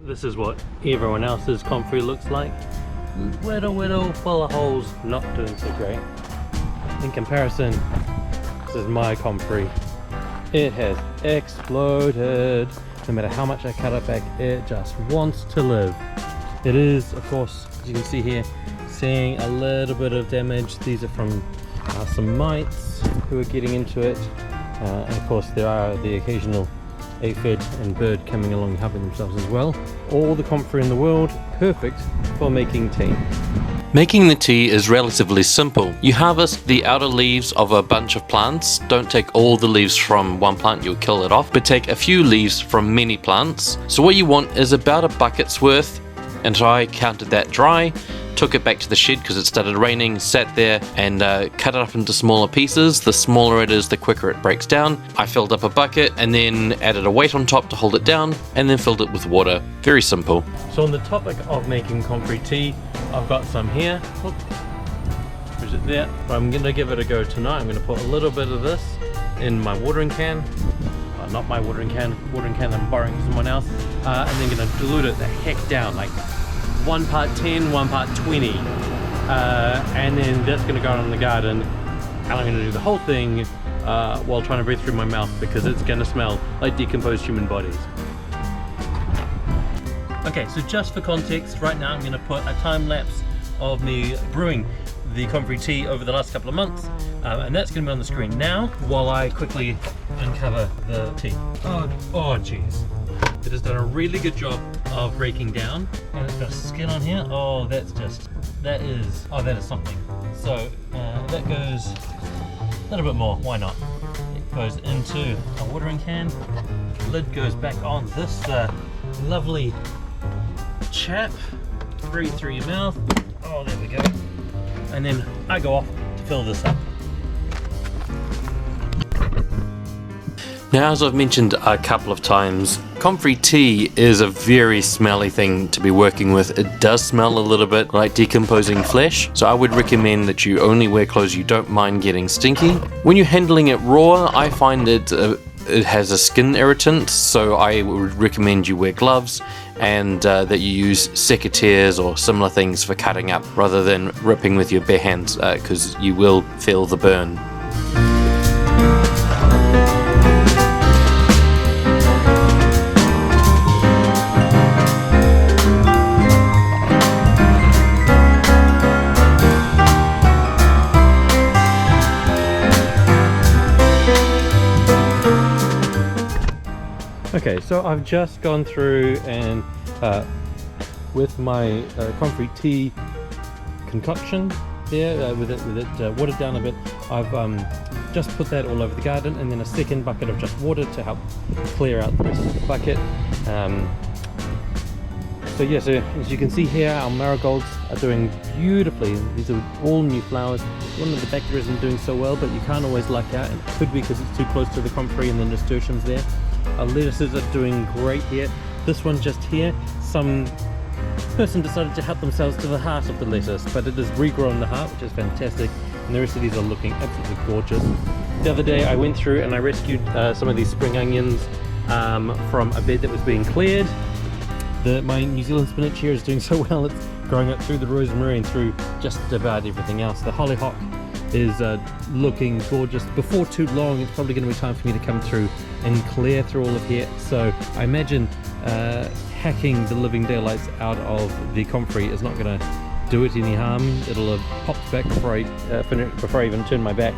this is what everyone else's Comfrey looks like. Whittle, full of holes, not doing so great. In comparison, this is my Comfrey. It has exploded. No matter how much I cut it back, it just wants to live. It is, of course, as you can see here, seeing a little bit of damage. These are from some mites who are getting into it. And of course there are the occasional aphid and bird coming along helping themselves as well. All the comfrey in the world, perfect for making tea. Making the tea is relatively simple. You harvest the outer leaves of a bunch of plants. Don't take all the leaves from one plant, you'll kill it off, but take a few leaves from many plants. So what you want is about a bucket's worth, and so I counted that dry, took it back to the shed because it started raining, sat there and cut it up into smaller pieces. The smaller it is, the quicker it breaks down. I filled up a bucket and then added a weight on top to hold it down, and then filled it with water. Very simple. So on the topic of making comfrey tea, I've got some here. Is it there? I'm going to give it a go tonight. I'm going to put a little bit of this in my watering can. Not my watering can I'm borrowing from someone else. And then going to dilute it the heck down, like 1 part 10, 1 part 20. And then that's going to go out in the garden. And I'm going to do the whole thing while trying to breathe through my mouth because it's going to smell like decomposed human bodies. Okay, so just for context, right now I'm going to put a time lapse of me brewing the comfrey tea over the last couple of months, and that's going to be on the screen now while I quickly uncover the tea. Oh jeez. It has done a really good job of breaking down, and it's got skin on here. Oh, that is something. So that goes a little bit more, why not? It goes into a watering can, the lid goes back on this lovely chap. Breathe through your mouth. Oh, there we go. And then I go off to fill this up. Now, as I've mentioned a couple of times, comfrey tea is a very smelly thing to be working with. It does smell a little bit like decomposing flesh, so I would recommend that you only wear clothes you don't mind getting stinky. When you're handling it raw, I find it has a skin irritant, so I would recommend you wear gloves and that you use secateurs or similar things for cutting up rather than ripping with your bare hands, because you will feel the burn. Okay, so I've just gone through and with my comfrey tea concoction there, with it watered down a bit, I've just put that all over the garden, and then a second bucket of just water to help clear out the rest of the bucket. So yeah, so as you can see here, our marigolds are doing beautifully. These are all new flowers. One of the bacteria isn't doing so well, but you can't always luck out. It could be because it's too close to the comfrey and the nasturtiums there. Our lettuces are doing great here. This one just here, some person decided to help themselves to the heart of the lettuce, but it has regrown the heart, which is fantastic. And the rest of these are looking absolutely gorgeous. The other day I went through and I rescued some of these spring onions from a bed that was being cleared. My New Zealand spinach here is doing so well, it's growing up through the rosemary and through just about everything else. The hollyhock is looking gorgeous. Before too long, it's probably going to be time for me to come through and clear through all of here. So I imagine hacking the living daylights out of the comfrey is not going to do it any harm. It'll have popped back before I even turn my back.